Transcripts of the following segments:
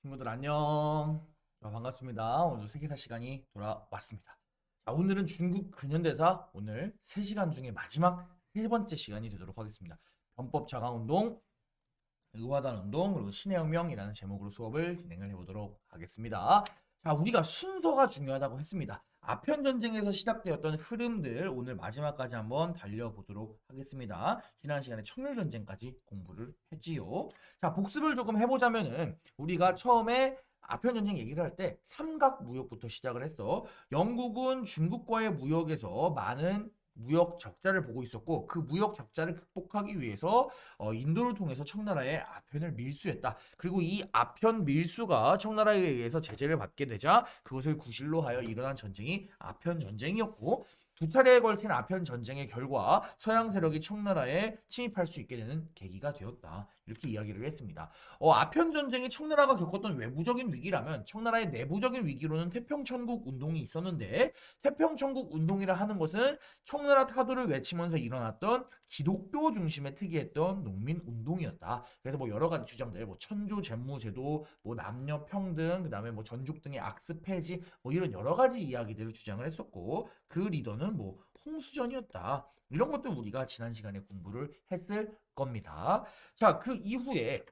친구들 안녕. 반갑습니다. 오늘 세계사 시간이 돌아왔습니다. 자, 오늘은 중국 근현대사 오늘 3시간 중에 마지막 세 번째 시간이 되도록 하겠습니다. 변법 자강운동, 의화단 운동, 그리고 신의 혁명이라는 제목으로 수업을 진행을 해보도록 하겠습니다. 자, 우리가 순서가 중요하다고 했습니다. 아편 전쟁에서 시작되었던 흐름들 오늘 마지막까지 한번 달려보도록 하겠습니다. 지난 시간에 청일 전쟁까지 공부를 했지요. 자, 복습을 조금 해보자면은 우리가 처음에 아편 전쟁 얘기를 할 때 삼각 무역부터 시작을 했어. 영국은 중국과의 무역에서 많은 무역 적자를 보고 있었고 그 무역 적자를 극복하기 위해서 인도를 통해서 청나라의 아편을 밀수했다. 그리고 이 아편 밀수가 청나라에 의해서 제재를 받게 되자 그것을 구실로 하여 일어난 전쟁이 아편 전쟁이었고 두 차례에 걸친 아편 전쟁의 결과 서양 세력이 청나라에 침입할 수 있게 되는 계기가 되었다. 이렇게 이야기를 했습니다. 아편 전쟁이 청나라가 겪었던 외부적인 위기라면 청나라의 내부적인 위기로는 태평천국 운동이 있었는데 태평천국 운동이라 하는 것은 청나라 타도를 외치면서 일어났던 기독교 중심의 특이했던 농민 운동이었다. 그래서 뭐 여러 가지 주장들, 뭐 천조 잼무제도, 뭐 남녀 평등, 그다음에 뭐 전족 등의 악습 폐지, 뭐 이런 여러 가지 이야기들을 주장을 했었고 그 리더는 뭐 홍수전이었다. 이런 것도 우리가 지난 시간에 공부를 했을 겁니다. 자, 그 이후에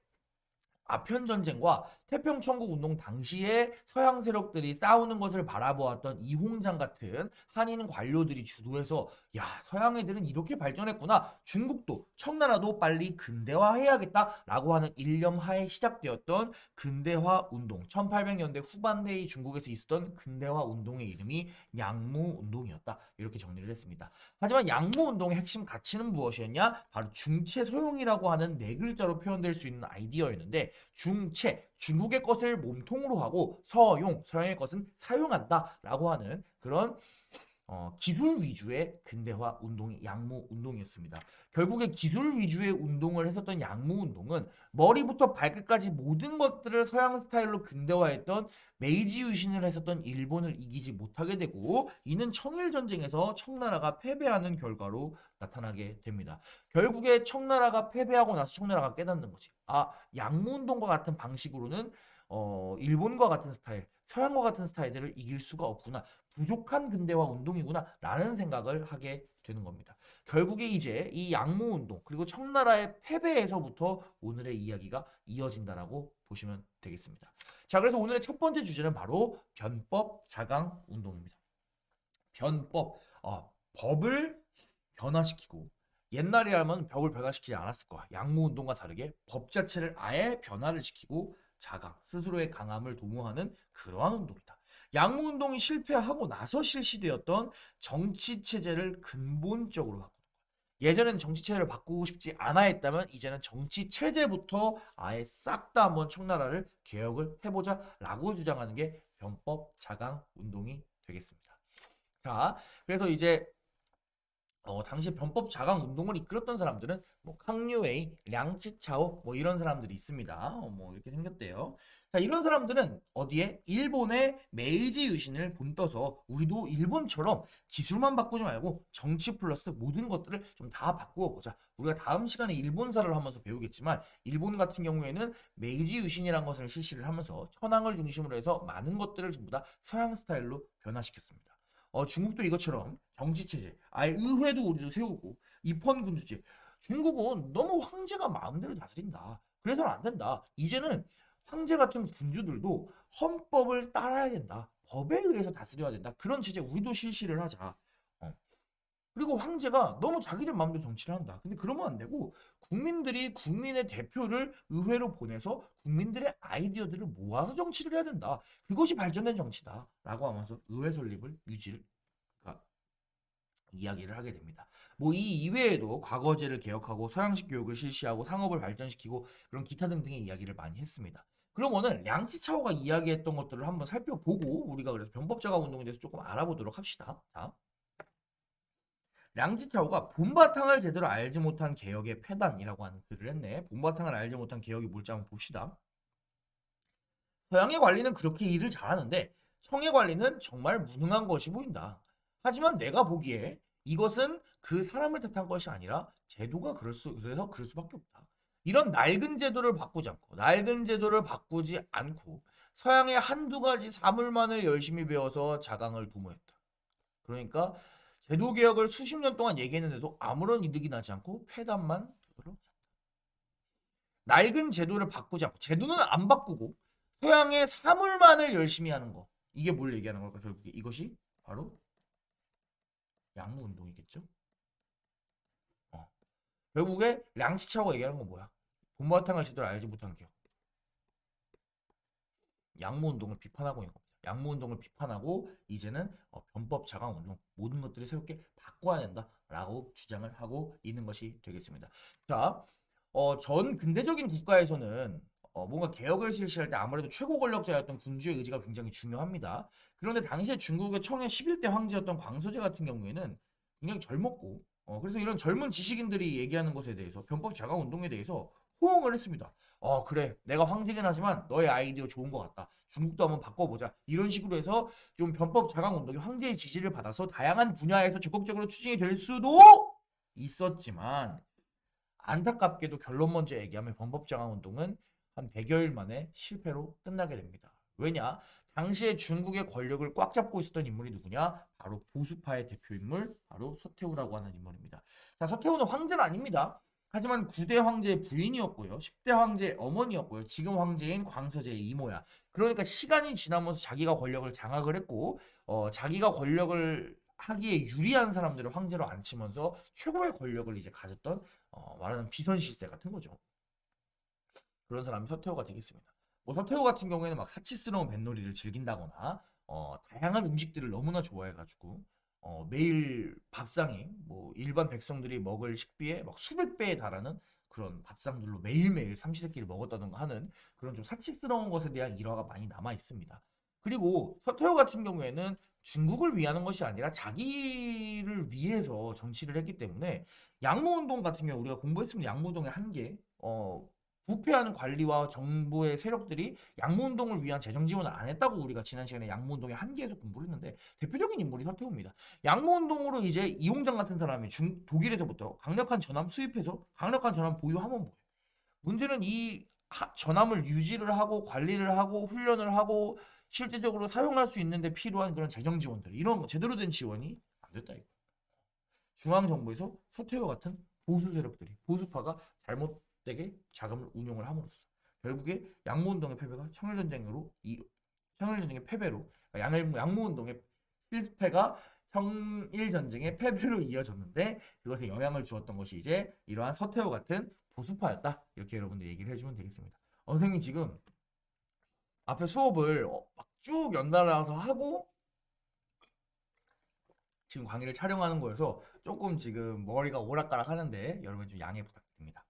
아편 전쟁과 태평천국 운동 당시에 서양 세력들이 싸우는 것을 바라보았던 이홍장 같은 한인 관료들이 주도해서 야, 서양 애들은 이렇게 발전했구나. 중국도 청나라도 빨리 근대화해야겠다라고 하는 일념하에 시작되었던 근대화 운동. 1800년대 후반대의 중국에서 있었던 근대화 운동의 이름이 양무 운동이었다. 이렇게 정리를 했습니다. 하지만 양무 운동의 핵심 가치는 무엇이었냐? 바로 중체 소용이라고 하는 네 글자로 표현될 수 있는 아이디어였는데 중체, 중국의 것을 몸통으로 하고 서용, 서양의 것은 사용한다 라고 하는 그런 기술 위주의 근대화 운동이 양무 운동이었습니다. 결국에 기술 위주의 운동을 했었던 양무 운동은 머리부터 발끝까지 모든 것들을 서양 스타일로 근대화했던 메이지 유신을 했었던 일본을 이기지 못하게 되고 이는 청일 전쟁에서 청나라가 패배하는 결과로 나타나게 됩니다. 결국에 청나라가 패배하고 나서 청나라가 깨닫는 거지. 아, 양무 운동과 같은 방식으로는 일본과 같은 스타일, 서양과 같은 스타일들을 이길 수가 없구나. 부족한 근대화 운동이구나 라는 생각을 하게 되는 겁니다. 결국에 이제 이 양무 운동 그리고 청나라의 패배에서부터 오늘의 이야기가 이어진다라고 보시면 되겠습니다. 자, 그래서 오늘의 첫 번째 주제는 바로 변법 자강 운동입니다. 변법, 법을 변화시키고 옛날이라면 법을 변화시키지 않았을 거야. 양무 운동과 다르게 법 자체를 아예 변화를 시키고 자강, 스스로의 강함을 도모하는 그러한 운동이다. 양무 운동이 실패하고 나서 실시되었던 정치 체제를 근본적으로 바꾸는 거야. 예전에는 정치 체제를 바꾸고 싶지 않아 했다면 이제는 정치 체제부터 아예 싹 다 한번 청나라를 개혁을 해보자라고 주장하는 게 변법 자강 운동이 되겠습니다. 자, 그래서 이제 당시 변법 자강 운동을 이끌었던 사람들은 뭐 캉류웨이, 량치차오 뭐 이런 사람들이 있습니다. 뭐 이렇게 생겼대요. 자, 이런 사람들은 어디에 일본의 메이지 유신을 본떠서 우리도 일본처럼 기술만 바꾸지 말고 정치 플러스 모든 것들을 좀 다 바꾸어 보자. 우리가 다음 시간에 일본사를 하면서 배우겠지만 일본 같은 경우에는 메이지 유신이라는 것을 실시를 하면서 천황을 중심으로 해서 많은 것들을 전부 다 서양 스타일로 변화시켰습니다. 중국도 이것처럼 정치체제, 아예 의회도 우리도 세우고 입헌군주제. 중국은 너무 황제가 마음대로 다스린다. 그래서는 안 된다. 이제는 황제 같은 군주들도 헌법을 따라야 된다. 법에 의해서 다스려야 된다. 그런 체제 우리도 실시를 하자. 그리고 황제가 너무 자기들 마음대로 정치를 한다. 근데 그러면 안 되고 국민들이 국민의 대표를 의회로 보내서 국민들의 아이디어들을 모아서 정치를 해야 된다. 그것이 발전된 정치다. 라고 하면서 의회 설립을 유지를 그러니까 이야기를 하게 됩니다. 뭐 이 이외에도 과거제를 개혁하고 서양식 교육을 실시하고 상업을 발전시키고 그런 기타 등등의 이야기를 많이 했습니다. 그럼 오늘 량치차오가 이야기했던 것들을 한번 살펴보고 우리가 그래서 변법자가 운동에 대해서 조금 알아보도록 합시다. 자. 량지차오가 본바탕을 제대로 알지 못한 개혁의 패단이라고 하는 글을 했네. 본바탕을 알지 못한 개혁이 뭘지 한번 봅시다. 서양의 관리는 그렇게 일을 잘하는데 청의 관리는 정말 무능한 것이 보인다. 하지만 내가 보기에 이것은 그 사람을 탓한 것이 아니라 제도가 그래서 그럴 수밖에 없다. 이런 낡은 제도를 바꾸지 않고 서양의 한두 가지 사물만을 열심히 배워서 자강을 도모했다. 그러니까 제도 개혁을 수십 년 동안 얘기했는데도 아무런 이득이 나지 않고 폐단만 두드러 낡은 제도를 바꾸지 않고 제도는 안 바꾸고 서양의 사물만을 열심히 하는 거. 이게 뭘 얘기하는 걸까? 결국에 이것이 바로 양무 운동이겠죠. 결국에 량치차오가 얘기하는 건 뭐야? 본바탕을 제대로 알지 못한 기업. 양무 운동을 비판하고 있는 겁니다. 양무 운동을 비판하고 이제는 변법 자강 운동 모든 것들을 새롭게 바꿔야 된다라고 주장을 하고 있는 것이 되겠습니다. 자, 전 근대적인 국가에서는 뭔가 개혁을 실시할 때 아무래도 최고 권력자였던 군주의 의지가 굉장히 중요합니다. 그런데 당시에 중국의 청의 11대 황제였던 광서제 같은 경우에는 굉장히 젊었고 그래서 이런 젊은 지식인들이 얘기하는 것에 대해서 변법 자강 운동에 대해서 호응을 했습니다. 그래 내가 황제긴 하지만 너의 아이디어 좋은 것 같다. 중국도 한번 바꿔보자. 이런 식으로 해서 좀 변법 자강 운동이 황제의 지지를 받아서 다양한 분야에서 적극적으로 추진이 될 수도 있었지만 안타깝게도 결론 먼저 얘기하면 변법 자강 운동은 한 100여일 만에 실패로 끝나게 됩니다. 왜냐? 당시에 중국의 권력을 꽉 잡고 있었던 인물이 누구냐? 바로 보수파의 대표 인물, 바로 서태후라고 하는 인물입니다. 자, 서태후는 황제는 아닙니다. 하지만 9대 황제의 부인이었고요. 10대 황제의 어머니였고요. 지금 황제인 광서제의 이모야. 그러니까 시간이 지나면서 자기가 권력을 장악을 했고 자기가 권력을 하기에 유리한 사람들을 황제로 앉히면서 최고의 권력을 이제 가졌던 말하는 비선실세 같은 거죠. 그런 사람이 서태후가 되겠습니다. 뭐 서태후 같은 경우에는 막 사치스러운 뱃놀이를 즐긴다거나 다양한 음식들을 너무나 좋아해가지고 매일 밥상이 뭐 일반 백성들이 먹을 식비의 막 수백 배에 달하는 그런 밥상들로 매일매일 삼시세끼를 먹었다던가 하는 그런 좀 사치스러운 것에 대한 일화가 많이 남아 있습니다. 그리고 서태후 같은 경우에는 중국을 위하는 것이 아니라 자기를 위해서 정치를 했기 때문에 양무운동 같은 경우 우리가 공부했으면 양무운동의 한계 부패하는 관리와 정부의 세력들이 양무운동을 위한 재정 지원을 안 했다고 우리가 지난 시간에 양무운동의 한계에서 공부를 했는데 대표적인 인물이 서태후입니다. 양무운동으로 이제 이홍장 같은 사람이 독일에서부터 강력한 전함 수입해서 강력한 전함 보유하면 뭐예요? 문제는 이 전함을 유지를 하고 관리를 하고 훈련을 하고 실질적으로 사용할 수 있는데 필요한 그런 재정 지원들 이런 거 제대로 된 지원이 안 됐다 이거. 중앙정부에서 서태후 같은 보수 세력들이 보수파가 잘못되게 자금을 운용을 함으로써 결국에 양무운동의 패배가 청일전쟁의 패배로 양무운동의 실패가 청일전쟁의 패배로 이어졌는데 그것에 영향을 주었던 것이 이제 이러한 서태후 같은 보수파였다 이렇게 여러분들 얘기를 해주면 되겠습니다. 선생님 지금 앞에 수업을 막 쭉 연달아서 하고 지금 강의를 촬영하는 거여서 조금 지금 머리가 오락가락 하는데 여러분 좀 양해 부탁드립니다.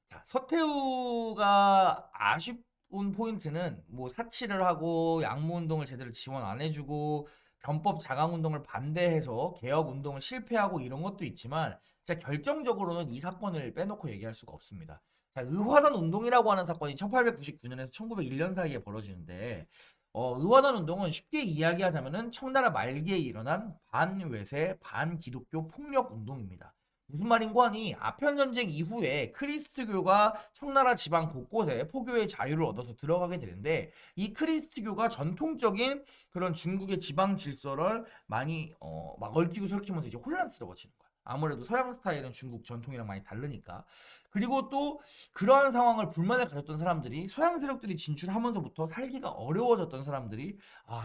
자, 서태후가 아쉬운 포인트는 뭐 사치를 하고 양무운동을 제대로 지원 안 해주고 변법 자강운동을 반대해서 개혁운동을 실패하고 이런 것도 있지만 진짜 결정적으로는 이 사건을 빼놓고 얘기할 수가 없습니다. 자, 의화단 운동이라고 하는 사건이 1899년에서 1901년 사이에 벌어지는데 의화단 운동은 쉽게 이야기하자면은 청나라 말기에 일어난 반외세 반기독교 폭력 운동입니다. 무슨 말인고 하니 아편전쟁 이후에 크리스트교가 청나라 지방 곳곳에 포교의 자유를 얻어서 들어가게 되는데 이 크리스트교가 전통적인 그런 중국의 지방 질서를 많이 막 얽히고 설키면서 이제 혼란스러워지는 거야. 아무래도 서양 스타일은 중국 전통이랑 많이 다르니까. 그리고 또 그러한 상황을 불만을 가졌던 사람들이 서양 세력들이 진출하면서부터 살기가 어려워졌던 사람들이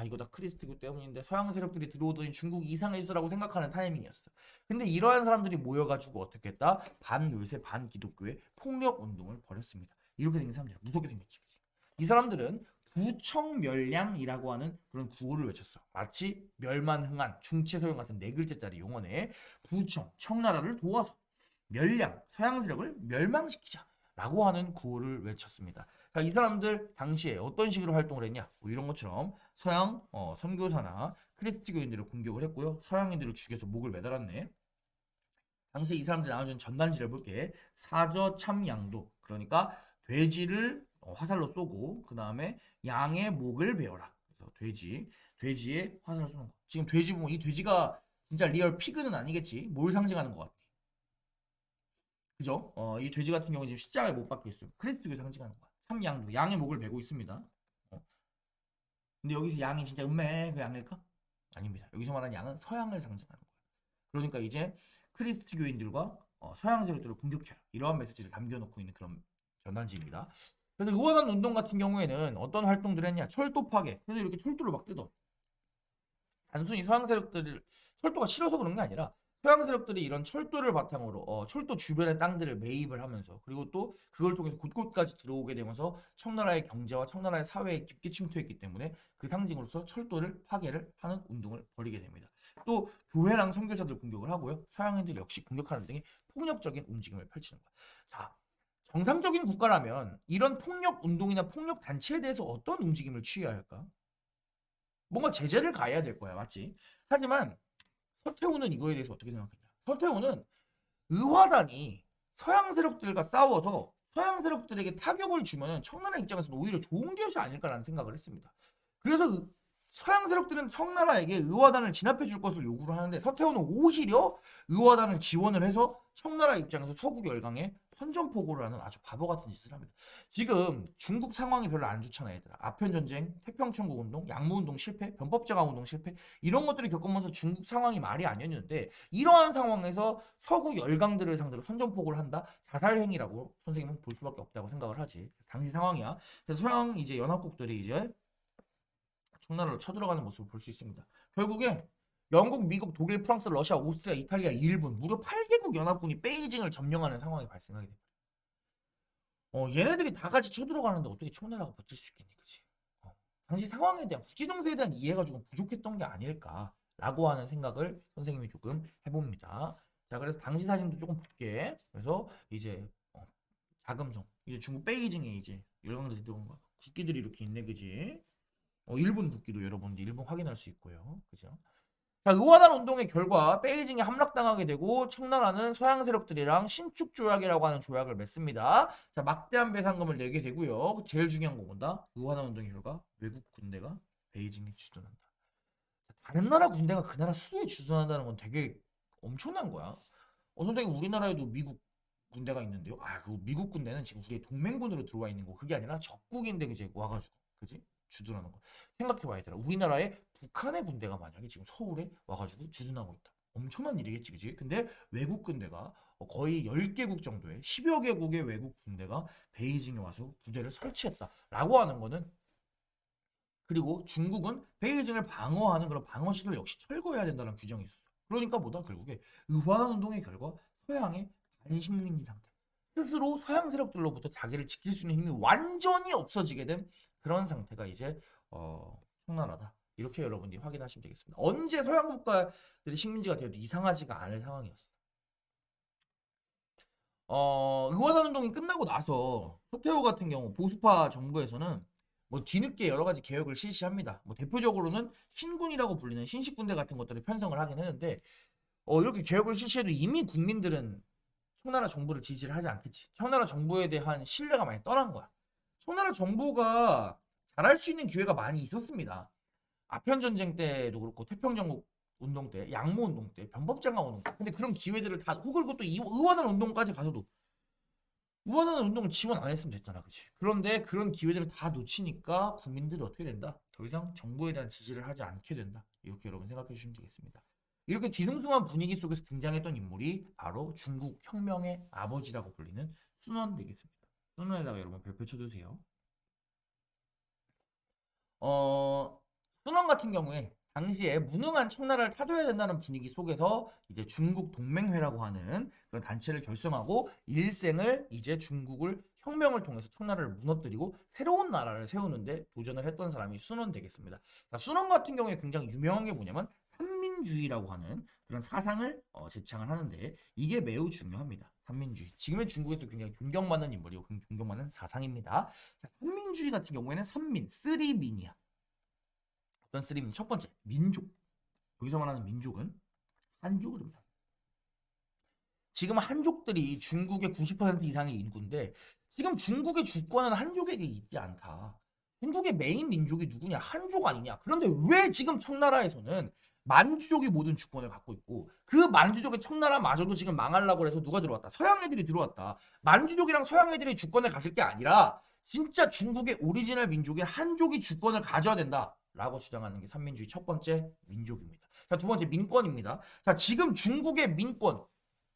이거 다 크리스트교 때문인데 서양 세력들이 들어오더니 중국이 이상해지더라고 생각하는 타이밍이었어. 근데 이러한 사람들이 모여가지고 어떻게 했다? 반외세 반기독교의 폭력 운동을 벌였습니다. 이렇게 생긴 사람들이 무섭게 생겼지. 그치? 이 사람들은 부청멸량이라고 하는 그런 구호를 외쳤어. 마치 멸만흥한 중체소형 같은 네 글자짜리 용어네 부청 청나라를 도와서 멸량 서양 세력을 멸망시키자라고 하는 구호를 외쳤습니다. 자, 이 사람들 당시에 어떤 식으로 활동을 했냐? 뭐 이런 것처럼 서양 선교사나 크리스티교인들을 공격을 했고요. 서양인들을 죽여서 목을 매달았네. 당시에 이 사람들이 나눠준 전단지를 볼게. 사저참양도 그러니까 돼지를 화살로 쏘고 그 다음에 양의 목을 베어라. 그래서 돼지에 화살을 쏘는 거. 지금 돼지 보면 이 돼지가 진짜 리얼 피그는 아니겠지. 뭘 상징하는 것 같아? 그죠? 이 돼지 같은 경우는 지금 십자가에 못 박혀 있어요. 그리스도교 상징하는 거야. 참양도 양의 목을 메고 있습니다. 근데 여기서 양이 진짜 음매 그 양일까? 아닙니다. 여기서 말하는 양은 서양을 상징하는 거예요. 그러니까 이제 크리스트교인들과 서양 세력들을 공격해라. 이러한 메시지를 담겨놓고 있는 그런 전단지입니다. 그래서 의원한 운동 같은 경우에는 어떤 활동들을 했냐? 철도 파괴. 그래서 이렇게 철도를 막 뜯어. 단순히 서양 세력들을 철도가 싫어서 그런 게 아니라 서양 세력들이 이런 철도를 바탕으로 철도 주변의 땅들을 매입을 하면서 그리고 또 그걸 통해서 곳곳까지 들어오게 되면서 청나라의 경제와 청나라의 사회에 깊게 침투했기 때문에 그 상징으로서 철도를 파괴를 하는 운동을 벌이게 됩니다. 또 교회랑 선교사들 공격을 하고요. 서양인들 역시 공격하는 등의 폭력적인 움직임을 펼치는 거예요. 자, 정상적인 국가라면 이런 폭력 운동이나 폭력 단체에 대해서 어떤 움직임을 취해야 할까? 뭔가 제재를 가해야 될 거야, 맞지? 하지만 서태후는 이거에 대해서 어떻게 생각했냐? 서태후는 의화단이 서양 세력들과 싸워서 서양 세력들에게 타격을 주면은 청나라 입장에서는 오히려 좋은 것이 아닐까라는 생각을 했습니다. 그래서 서양 세력들은 청나라에게 의화단을 진압해 줄 것을 요구를 하는데 서태후는 오히려 의화단을 지원을 해서 청나라 입장에서 서북 열강에 선전포고를 하는 아주 바보 같은 짓을 합니다. 지금 중국 상황이 별로 안 좋잖아요, 얘들아. 아편전쟁, 태평천국 운동, 양무운동 실패, 변법제강 운동 실패 이런 것들을 겪으면서 중국 상황이 말이 아니었는데 이러한 상황에서 서구 열강들을 상대로 선전포고를 한다? 자살행위라고 선생님은 볼 수밖에 없다고 생각을 하지. 당시 상황이야. 그래서 서양 이제 연합국들이 이제 청나라로 쳐들어가는 모습을 볼 수 있습니다. 결국에 영국, 미국, 독일, 프랑스, 러시아, 오스트리아, 이탈리아, 일본 무려 8개국 연합군이 베이징을 점령하는 상황이 발생하게 됩니다. 얘네들이 다 같이 쳐들어가는데 어떻게 청나라가 버틸 수 있겠니, 그치? 당시 상황에 대한 국지정세에 대한 이해가 조금 부족했던 게 아닐까라고 하는 생각을 선생님이 조금 해봅니다. 자, 그래서 당시 사진도 조금 볼게. 그래서 이제 자금성, 이제 중국 베이징에 이제 열강들이 들어온 거, 국기들이 이렇게 있네, 그지? 일본 국기도 여러분들 일본 확인할 수 있고요, 그죠? 자, 의원한 운동의 결과 베이징에 함락당하게 되고 청나라는 서양 세력들이랑 신축조약이라고 하는 조약을 맺습니다. 자, 막대한 배상금을 내게 되고요. 제일 중요한 거 본다. 의원한 운동의 결과 외국 군대가 베이징에 주둔한다. 자, 다른 나라 군대가 그 나라 수도에 주둔한다는 건 되게 엄청난 거야. 선생님 우리나라에도 미국 군대가 있는데요. 그 미국 군대는 지금 우리의 동맹군으로 들어와 있는 거. 그게 아니라 적국인데 이제 와가지고, 그지? 주둔하는 거. 생각해봐야 되라. 우리나라에 북한의 군대가 만약에 지금 서울에 와가지고 주둔하고 있다. 엄청난 일이겠지, 그지? 근데 외국 군대가 거의 10개국 정도의 10여 개국의 외국 군대가 베이징에 와서 부대를 설치했다라고 하는 거는, 그리고 중국은 베이징을 방어하는 그런 방어 시설 역시 철거해야 된다는 규정이 있었어. 그러니까 뭐다 결국에 의화한 운동의 결과 서양의 반식민지 상태, 스스로 서양 세력들로부터 자기를 지킬 수 있는 힘이 완전히 없어지게 된 그런 상태가 이제 청나라다. 이렇게 여러분들이 확인하시면 되겠습니다. 언제 서양 국가들이 식민지가 되어도 이상하지가 않을 상황이었어. 의원한 운동이 끝나고 나서 서태후 같은 경우 보수파 정부에서는 뭐 뒤늦게 여러 가지 개혁을 실시합니다. 뭐 대표적으로는 신군이라고 불리는 신식군대 같은 것들을 편성을 하긴 했는데 이렇게 개혁을 실시해도 이미 국민들은 청나라 정부를 지지를 하지 않겠지. 청나라 정부에 대한 신뢰가 많이 떠난 거야. 청나라 정부가 잘할 수 있는 기회가 많이 있었습니다. 아편전쟁 때도 그렇고 태평전국 운동 때, 양무운동 때, 변법장강 운동 때. 근데 그런 기회들을 다 그리고 또 의원한 운동까지 가서도 의원한 운동을 지원 안 했으면 됐잖아, 그치? 그런데 그런 기회들을 다 놓치니까 국민들이 어떻게 된다? 더 이상 정부에 대한 지지를 하지 않게 된다. 이렇게 여러분 생각해 주시면 되겠습니다. 이렇게 뒤숭숭한 분위기 속에서 등장했던 인물이 바로 중국 혁명의 아버지라고 불리는 순원 되겠습니다. 순원에다가 여러분 별표 쳐주세요. 순원 같은 경우에 당시에 무능한 청나라를 타도해야 된다는 분위기 속에서 이제 중국 동맹회라고 하는 그런 단체를 결성하고 일생을 이제 중국을 혁명을 통해서 청나라를 무너뜨리고 새로운 나라를 세우는데 도전을 했던 사람이 순원 되겠습니다. 자, 순원 같은 경우에 굉장히 유명한 게 뭐냐면 삼민주의라고 하는 그런 사상을 제창을 하는데 이게 매우 중요합니다. 삼민주의. 지금의 중국에서 굉장히 존경받는 인물이고 존경받는 사상입니다. 자, 삼민주의 같은 경우에는 삼민, 쓰리민이야. 어떤 쓰리민? 첫 번째, 민족. 여기서 말하는 민족은 한족입니다. 지금 한족들이 중국의 90% 이상의 인구인데 지금 중국의 주권은 한족에게 있지 않다. 중국의 메인 민족이 누구냐? 한족 아니냐? 그런데 왜 지금 청나라에서는 만주족이 모든 주권을 갖고 있고 그 만주족의 청나라마저도 지금 망하려고 해서 누가 들어왔다? 서양 애들이 들어왔다. 만주족이랑 서양 애들이 주권을 가질 게 아니라 진짜 중국의 오리지널 민족인 한족이 주권을 가져야 된다라고 주장하는 게 삼민주의 첫 번째 민족입니다. 자, 두 번째 민권입니다. 자, 지금 중국의 민권,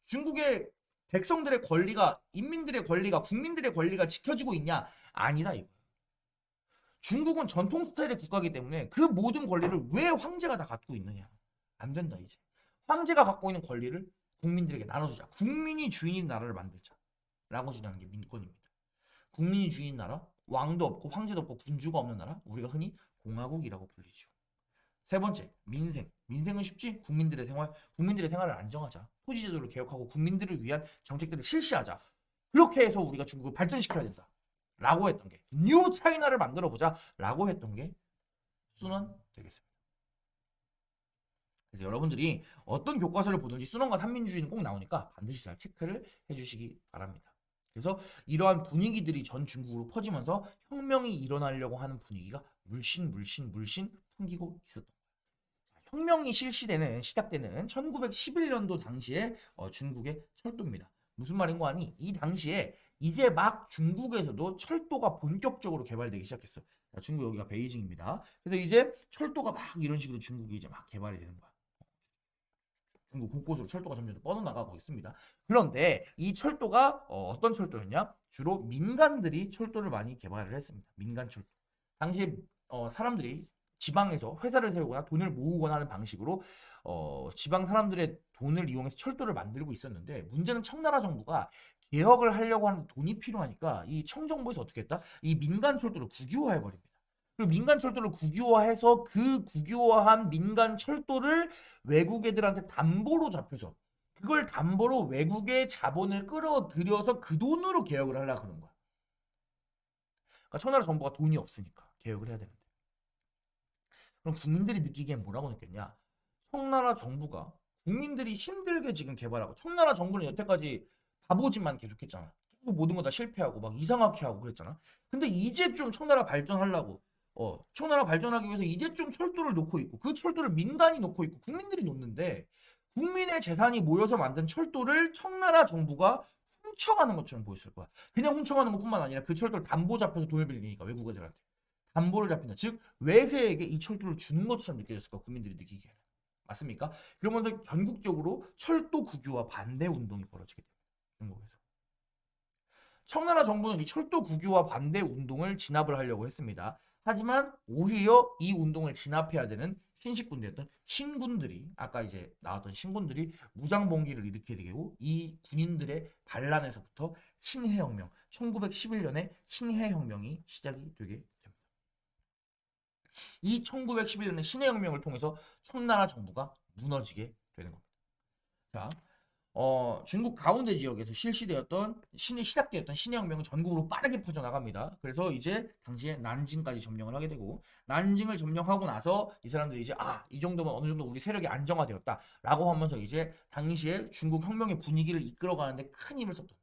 중국의 백성들의 권리가, 인민들의 권리가, 국민들의 권리가 지켜지고 있냐? 아니다 이거. 중국은 전통 스타일의 국가이기 때문에 그 모든 권리를 왜 황제가 다 갖고 있느냐? 안 된다 이제. 황제가 갖고 있는 권리를 국민들에게 나눠주자. 국민이 주인인 나라를 만들자. 라고 주장하는 게 민권입니다. 국민이 주인인 나라, 왕도 없고 황제도 없고 군주가 없는 나라, 우리가 흔히 공화국이라고 불리죠. 세 번째, 민생. 민생은 쉽지? 국민들의 생활을 안정하자. 토지제도를 개혁하고 국민들을 위한 정책들을 실시하자. 그렇게 해서 우리가 중국을 발전시켜야 된다. 라고 했던 게, 뉴 차이나를 만들어 보자. 라고 했던 게 순원 되겠습니다. 그래서 여러분들이 어떤 교과서를 보든지 순원과 삼민주의는 꼭 나오니까 반드시 잘 체크를 해주시기 바랍니다. 그래서 이러한 분위기들이 전 중국으로 퍼지면서 혁명이 일어나려고 하는 분위기가 물씬 풍기고 있었던 거예요. 혁명이 시작되는 1911년도 당시에 중국의 철도입니다. 무슨 말인고 하니 이 당시에 이제 막 중국에서도 철도가 본격적으로 개발되기 시작했어. 자, 중국 여기가 베이징입니다. 그래서 이제 철도가 막 이런 식으로 중국이 이제 막 개발이 되는 거야. 중국 곳곳으로 철도가 점점 더 뻗어나가고 있습니다. 그런데 이 철도가 어떤 철도였냐? 주로 민간들이 철도를 많이 개발을 했습니다. 민간 철도. 당시에 사람들이 지방에서 회사를 세우거나 돈을 모으거나 하는 방식으로 지방 사람들의 돈을 이용해서 철도를 만들고 있었는데 문제는 청나라 정부가 개혁을 하려고 하는 돈이 필요하니까 이 청정부에서 어떻게 했다? 이 민간 철도를 국유화해버립니다. 그리고 민간 철도를 국유화해서 그 국유화한 민간 철도를 외국 애들한테 담보로 잡혀서 그걸 담보로 외국의 자본을 끌어들여서 그 돈으로 개혁을 하려고 그런 거야. 그러니까 청나라 정부가 돈이 없으니까 개혁을 해야 되는데. 그럼 국민들이 느끼기엔 뭐라고 느꼈냐? 청나라 정부가 국민들이 힘들게 지금 개발하고 청나라 정부는 여태까지 바보짓만 계속했잖아. 모든 거 다 실패하고 막 이상하게 하고 그랬잖아. 근데 이제 좀 청나라 발전하려고 청나라 발전하기 위해서 이제 좀 철도를 놓고 있고 그 철도를 민간이 놓고 있고 국민들이 놓는데 국민의 재산이 모여서 만든 철도를 청나라 정부가 훔쳐가는 것처럼 보였을 거야. 그냥 훔쳐가는 것뿐만 아니라 그 철도를 담보 잡혀서 돈을 빌리니까 외국 애들한테 담보를 잡힌다. 즉 외세에게 이 철도를 주는 것처럼 느껴졌을 거야. 국민들이 느끼기에는. 맞습니까? 그러면서 전국적으로 철도 국유화 반대 운동이 벌어지게 됩니다. 중국에서. 청나라 정부는 이 철도 국유화 반대 운동을 진압을 하려고 했습니다. 하지만 오히려 이 운동을 진압해야 되는 신식군대였던 신군들이 아까 이제 나왔던 신군들이 무장봉기를 일으키게 되고 이 군인들의 반란에서부터 신해혁명 1911년에 신해혁명이 시작이 되게 됩니다. 이 1911년의 신해혁명을 통해서 청나라 정부가 무너지게 되는 겁니다. 자, 중국 가운데 지역에서 시작되었던 신해혁명은 전국으로 빠르게 퍼져나갑니다. 그래서 이제 당시에 난징까지 점령을 하게 되고 난징을 점령하고 나서 이 사람들이 이제 이 정도면 어느 정도 우리 세력이 안정화되었다라고 하면서 이제 당시에 중국 혁명의 분위기를 이끌어가는데 큰 힘을 썼던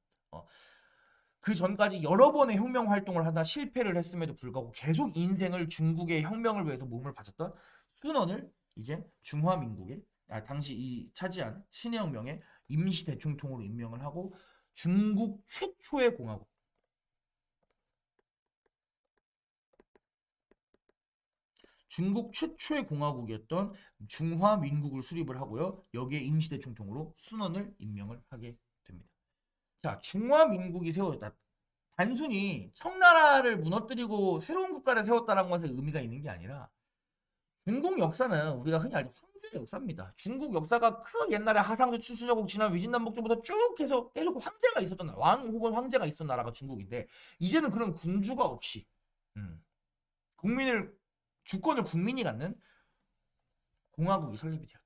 그 전까지 여러 번의 혁명 활동을 하다 실패를 했음에도 불구하고 계속 인생을 중국의 혁명을 위해서 몸을 바쳤던 순원을 이제 중화민국의 당시 이 차지한 신해혁명의 임시 대총통으로 임명을 하고 중국 최초의 공화국 중국 최초의 공화국이었던 중화민국을 수립을 하고요. 여기에 임시 대총통으로 순원을 임명을 하게 됩니다. 자, 중화민국이 세워졌다. 단순히 청나라를 무너뜨리고 새로운 국가를 세웠다는 것에 의미가 있는 게 아니라 중국 역사는 우리가 흔히 알죠. 황제의 역사입니다. 중국 역사가 그 옛날에 하상조 출신하고 지난 위진남북조부터 쭉 해서 계속 황제가 있었던 나라, 왕 혹은 황제가 있었던 나라가 중국인데 이제는 그런 군주가 없이 주권을 국민이 갖는 공화국이 설립이 되었다.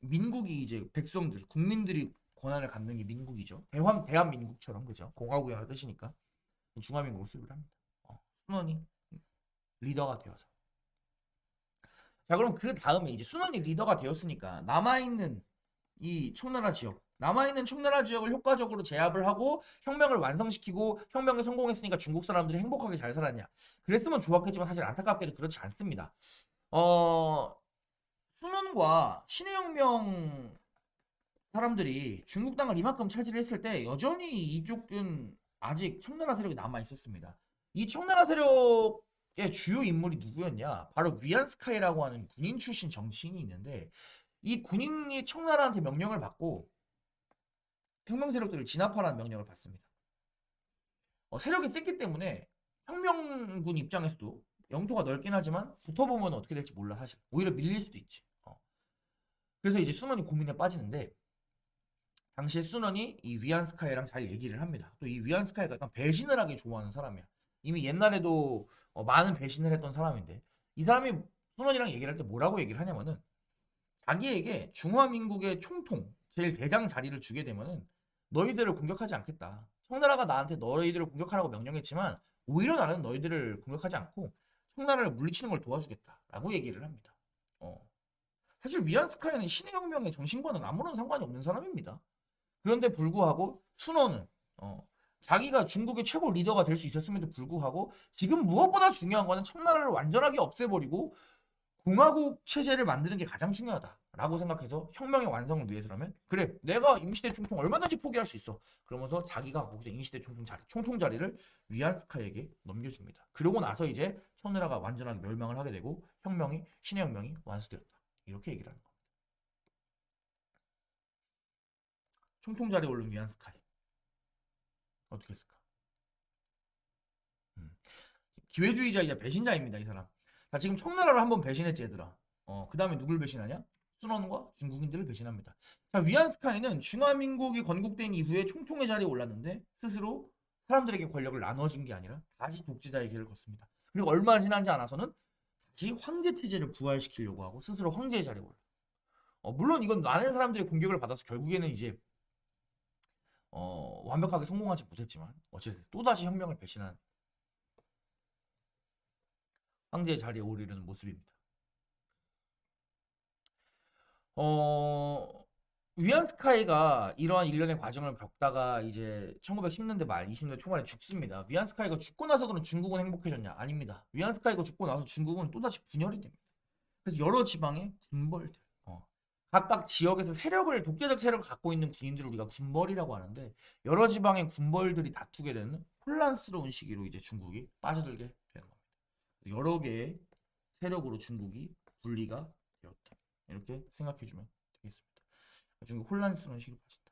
민국이 이제 백성들, 국민들이 권한을 갖는 게 민국이죠. 대한민국처럼 그죠? 공화국이라는 뜻이니까 중화민국을 수립을 합니다. 순원이 리더가 되어서. 자, 그럼 그 다음에 이제 순원이 리더가 되었으니까 남아있는 청나라 지역을 효과적으로 제압을 하고 혁명을 완성시키고 혁명에 성공했으니까 중국 사람들이 행복하게 잘 살았냐? 그랬으면 좋았겠지만 사실 안타깝게도 그렇지 않습니다. 순원과 신해혁명 사람들이 중국 땅을 이만큼 차지를 했을 때 여전히 이쪽은 아직 청나라 세력이 남아 있었습니다. 이 청나라 세력의 주요 인물이 누구였냐? 바로 위안스카이라고 하는 군인 출신 정치인이 있는데 이 군인이 청나라한테 명령을 받고 혁명 세력들을 진압하라는 명령을 받습니다. 세력이 셌기 때문에 혁명군 입장에서도 영토가 넓긴 하지만 붙어보면 어떻게 될지 몰라 사실. 오히려 밀릴 수도 있지. 그래서 이제 순원이 고민에 빠지는데 당시에 순원이 이 위안스카이랑 잘 얘기를 합니다. 또 이 위안스카이가 약간 배신을 하기 좋아하는 사람이야. 이미 옛날에도 많은 배신을 했던 사람인데 이 사람이 순원이랑 얘기를 할 때 뭐라고 얘기를 하냐면은 자기에게 중화민국의 총통, 제일 대장 자리를 주게 되면은 너희들을 공격하지 않겠다. 청나라가 나한테 너희들을 공격하라고 명령했지만 오히려 나는 너희들을 공격하지 않고 청나라를 물리치는 걸 도와주겠다라고 얘기를 합니다. 사실 위안스카이는 신의 혁명의 정신과는 아무런 상관이 없는 사람입니다. 그런데 불구하고 순원은 자기가 중국의 최고 리더가 될 수 있었음에도 불구하고 지금 무엇보다 중요한 거는 청나라를 완전하게 없애버리고 공화국 체제를 만드는 게 가장 중요하다라고 생각해서 혁명의 완성을 위해서라면 그래 내가 임시대 총통 얼마든지 포기할 수 있어. 그러면서 자기가 갖고 있던 임시대 총통 자리를 위안스카이에게 넘겨줍니다. 그러고 나서 이제 청나라가 완전하게 멸망을 하게 되고 혁명이 신의 혁명이 완수되었다. 이렇게 얘기를 하는 겁니다. 총통 자리에 오른 위안스카이 어떻게 했을까? 기회주의자이자 배신자입니다 이 사람. 자 지금 청나라를 한번 배신했지 얘들아. 그 다음에 누굴 배신하냐? 순원과 중국인들을 배신합니다. 자 위안스카이는 중화민국이 건국된 이후에 총통의 자리에 올랐는데 스스로 사람들에게 권력을 나눠진 게 아니라 다시 독재자의 길을 걷습니다. 그리고 얼마 지나지 않아서는 다시 황제 체제를 부활시키려고 하고 스스로 황제의 자리에 올라. 물론 이건 많은 사람들의 공격을 받아서 결국에는 이제 완벽하게 성공하지 못했지만 어쨌든 또다시 혁명을 배신한 황제의 자리에 오르려는 모습입니다. 위안스카이가 이러한 일련의 과정을 겪다가 이제 1910년대 말 20년대 초반에 죽습니다. 위안스카이가 죽고 나서는 중국은 행복해졌냐? 아닙니다. 위안스카이가 죽고 나서 중국은 또다시 분열이 됩니다. 그래서 여러 지방의 군벌들 각각 지역에서 독재적 세력을 갖고 있는 군인들을 우리가 군벌이라고 하는데 여러 지방의 군벌들이 다투게 되는 혼란스러운 시기로 이제 중국이 빠져들게 되는 겁니다. 여러 개의 세력으로 중국이 분리가 되었다. 이렇게 생각해주면 되겠습니다. 중국 혼란스러운 시기로 빠진다.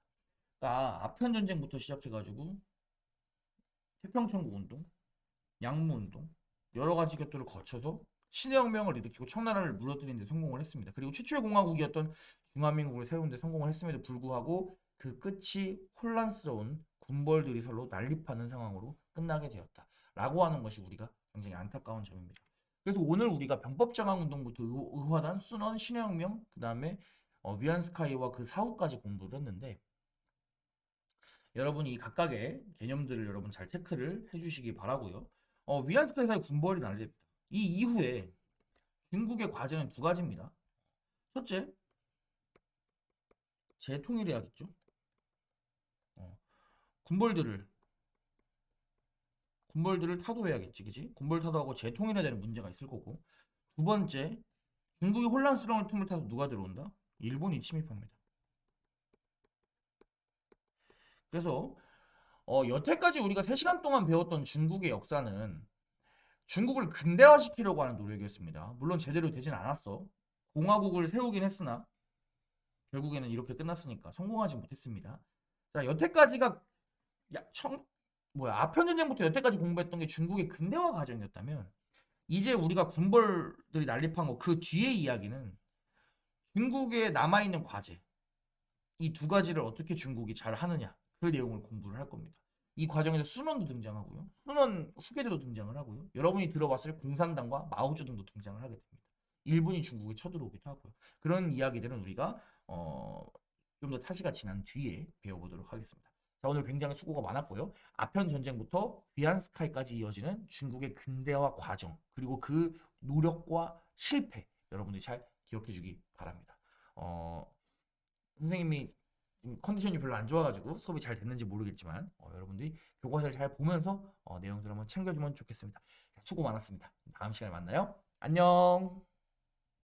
그러니까 아편 전쟁부터 시작해가지고 태평천국 운동, 양무 운동 여러 가지 것들을 거쳐서 신해혁명을 일으키고 청나라를 무너뜨리는 데 성공을 했습니다. 그리고 최초의 공화국이었던 중화민국을 세우는 데 성공을 했음에도 불구하고 그 끝이 혼란스러운 군벌들이 서로 난립하는 상황으로 끝나게 되었다. 라고 하는 것이 우리가 굉장히 안타까운 점입니다. 그래서 오늘 우리가 병법정항운동부터 의화단, 순원, 신해혁명, 그 다음에 위안스카이와 그 사후까지 공부를 했는데 여러분이 이 각각의 개념들을 여러분 잘 체크를 해주시기 바라고요. 위안스카이 사이 군벌이 난립니다. 이 이후에 중국의 과제는 두 가지입니다. 첫째, 재통일해야겠죠. 군벌들을 타도해야겠지, 그지? 군벌 타도하고 재통일해야 되는 문제가 있을 거고. 두 번째, 중국이 혼란스러운 틈을 타서 누가 들어온다? 일본이 침입합니다. 그래서 여태까지 우리가 3시간 동안 배웠던 중국의 역사는 중국을 근대화시키려고 하는 노력이었습니다. 물론 제대로 되진 않았어. 공화국을 세우긴 했으나 결국에는 이렇게 끝났으니까 성공하지 못했습니다. 자, 여태까지가 아편전쟁부터 여태까지 공부했던 게 중국의 근대화 과정이었다면 이제 우리가 군벌들이 난립한 거 그 뒤의 이야기는 중국에 남아있는 과제 이 두 가지를 어떻게 중국이 잘 하느냐 그 내용을 공부를 할 겁니다. 이 과정에서 순원도 등장하고요. 순원 후계자도 등장을 하고요. 여러분이 들어봤을 공산당과 마오쩌둥도 등장을 하게 됩니다. 일본이 중국에 쳐들어오기도 하고요. 그런 이야기들은 우리가 좀 더 차시가 지난 뒤에 배워보도록 하겠습니다. 자, 오늘 굉장히 수고가 많았고요. 아편 전쟁부터 위안스카이까지 이어지는 중국의 근대화 과정 그리고 그 노력과 실패 여러분들이 잘 기억해 주기 바랍니다. 선생님이 컨디션이 별로 안 좋아가지고 수업이 잘 됐는지 모르겠지만 여러분들이 교과서를 잘 보면서 내용들 한번 챙겨주면 좋겠습니다. 수고 많았습니다. 다음 시간에 만나요. 안녕.